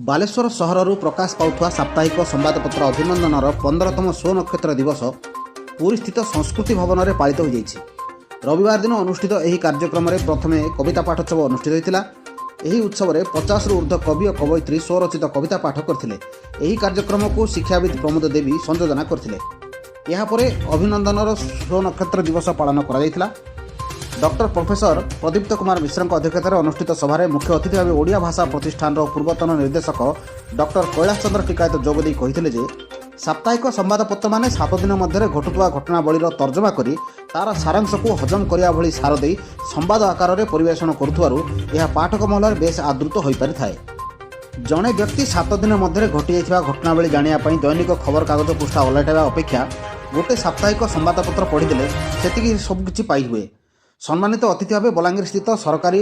ବାଲେଶ୍ୱର ସହରରୁ ପ୍ରକାଶ ପାଉଥିବା ସାପ୍ତାହିକ ସମ୍ବାଦପତ୍ର ଅଭିନନ୍ଦନର 15ତମ ସ୍ୱ ନକ୍ଷତ୍ର ଦିବସ ପୁରୀସ୍ଥିତ ସଂସ୍କୃତି ଭବନରେ ପାଳିତ ହୋଇଯାଇଛି। ରବିବାର ଦିନ ଅନୁଷ୍ଠିତ ଏହି କାର୍ଯ୍ୟକ୍ରମରେ ପ୍ରଥମେ କବିତା ପାଠୋତ୍ସବ ଅନୁଷ୍ଠିତ ହୋଇଥିଲା। ଏହି ଉତ୍ସବରେ 50ରୁ ଉର୍ଦ୍ଧ୍ୱ କବି ଓ କବୟିତ୍ରୀ ସ୍ୱରଚିତ କବିତା ପାଠ କରିଥିଲେ। ଏହି କାର୍ଯ୍ୟକ୍ରମକୁ ଶିକ୍ଷାବିତ୍ ପ୍ରମୋଦ ଦେବୀ ସଂଯୋଜନା କରିଥିଲେ। ଏହାପରେ ଅଭିନନ୍ଦନର ସ୍ୱ ନକ୍ଷତ୍ର ଦିବସ ପାଳନ କରାଯାଇଥିଲା। डॉक्टर प्रोफेसर प्रदीप्त कुमार मिश्र अध्यक्षतार अनुष्ठित सभारे मुख्य अतिथि भाव ओडिया भाषा प्रतिष्ठान पूर्वतन निर्देशक डॉक्टर कैलाश चंद्र टिकायत जोगदे कहिथिले जे साप्ताहिक संवादपत्र माने 7 दिन मध्य घटुवा घटनावलीर तर्जमा करी तार सारांश को हजम करिया भली सार दे संवाद आकार में परिवेषण करुथुवारु यह पाठक महल बेस आदृत हो पारि थाए। जड़े व्यक्ति 7 दिन मध्य घटी जाइथिबा घटनावली जानिया पई दैनिक खबर कागज पृष्ठा ओलाटाइबा अपेक्षा गोटे साप्ताहिक संवादपत्र पढ़ीदेले सेतिकी सबकिछि पाई हुए। सम्मानित अतिथि भाव बलांगीर स्थित सरकारी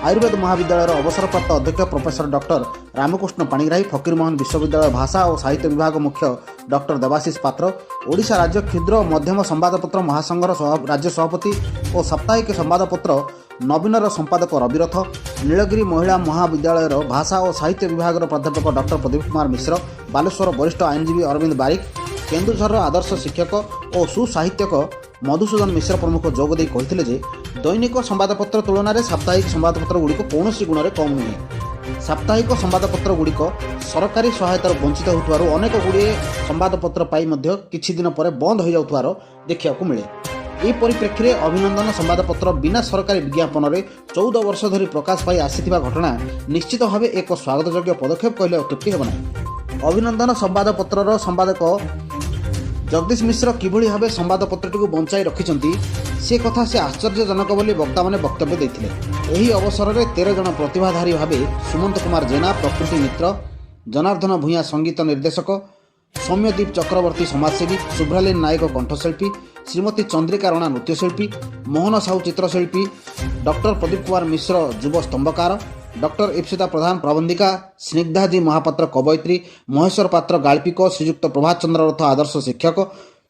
आयुर्वेद महाविद्यालय अवसरप्राप्त अध्यक्ष प्रोफेसर डॉक्टर रामकृष्ण पाणिग्राही, फकीरमोहन विश्वविद्यालय भाषा और साहित्य विभाग मुख्य डॉक्टर देवाशीष पात्र, ओडिशा राज्य क्षुद्र और मध्यम संवादपत्र महासंघर राज्य सभापति और साप्ताहिक संवादपत्र नवीनर संपादक रविरथ, नीलगिरी महिला महाविद्यालय भाषा और साहित्य विभाग प्राध्यापक डॉक्टर प्रदीप कुमार मिश्र, बालेश्वर वरिष्ठ आईनजीवी अरविंद बारिक, केन्दुझर आदर्श शिक्षक और सुसाहित्यक मधुसूदन मिश्र प्रमुख जोगदे कहिथिले जे दैनिक संवादपत्र तुलन में साप्ताहिक संवादपत्र गुड़िक कौन गुण में कम नुहे। साप्ताहिक संवादपत्र गुड़िक सरकारी सहायतार वंचित होउथवारु अनेक गुड़िए संवादपत्र पाई मध्य किछि दिन पर बंद हो जाउथवार देखिବାକୁ मिले। ଏହି परिप्रेक्षी में अभिनंदन संवादपत्र बिना सरकारी विज्ञापन में 14 वर्ष धरी प्रकाश पाई आसीथिबा घटना निश्चित भाव एक स्वागतयोग्य पदक्षेप कहले अत्युक्ति हेब नाही। अभिनंदन संवादपत्रर संपादक जगदीश मिश्र किभली भाव संवादपत्रटी को बंचाई रखिंट से कथा से आश्चर्यजनक बोली वक्ता मैंने वक्तव्य देते। यही अवसर में 13 जन प्रतिभाधारी भाव सुमंत कुमार जेना प्रकृति मित्र, जनार्दन भूया संगीत निर्देशक, सौम्यदीप चक्रवर्ती समाजसेवी, शुभ्रालीन नायक कंठशिल्पी, श्रीमती चंद्रिका रणा नृत्यशिल्पी, मोहन साहू चित्रशिल्पी, डॉक्टर प्रदीप कुमार मिश्र युव स्तंभकार, डॉक्टर इप्सिता प्रधान प्रबंधिका, स्निग्धाजी महापात्र कवयित्री, महेश्वर पात्र गाल्पिक, श्रीजुक्त प्रभात चंद्र रथ आदर्श शिक्षक,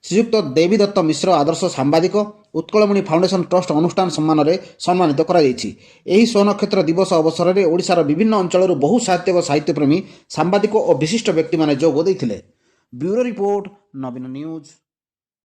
श्रीजुक्त देवीदत्त मिश्र आदर्श सांबादिक, उत्कलमणि फाउंडेशन ट्रस्ट अनुष्ठान सम्मान में सम्मानित एही स्वनक्षत्र दिवस अवसर में ओडिशार विभिन्न अंचल बहु साहित्यक साहित्यप्रेमी सांबादिक और विशिष्ट व्यक्ति माने जोग देइथिले। ब्यूरो रिपोर्ट नवीन न्यूज।